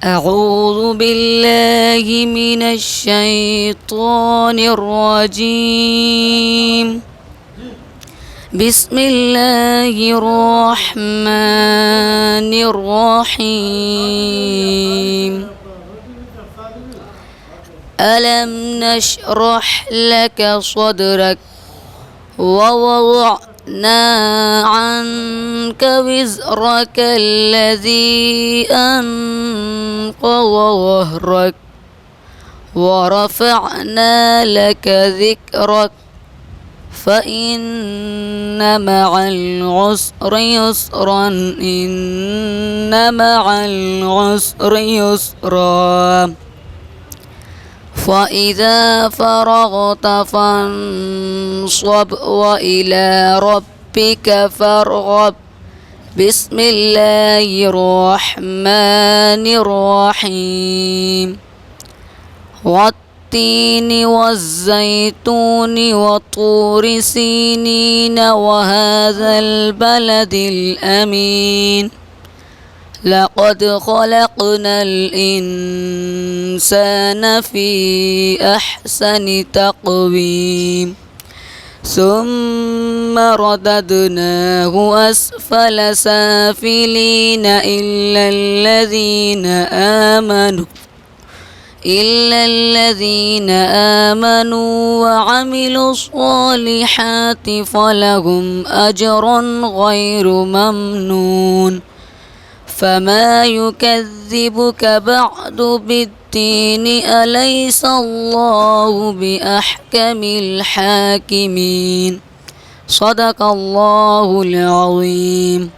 أعوذ بالله من الشيطان الرجيم. بسم الله الرحمن الرحيم. ألم نشرح لك صدرك ووضعنا عنك وزرك الذي أنقض ظهرك ورفعنا لك ذكرك فإن مع العسر يسرا إن مع العسر يسرا فإذا فرغت فانصب وإلى ربك فارغب. بسم الله الرحمن الرحيم. والتين والزيتون وطور سينين وهذا البلد الأمين. لقد خلقنا الإنسان في أحسن تقويم ثم رددناه أسفل سافلين إلا الذين آمنوا وعملوا الصالحات فلهم أجر غير ممنون. فما يكذبك بعد بالدين أليس الله بأحكم الحاكمين. صدق الله العظيم.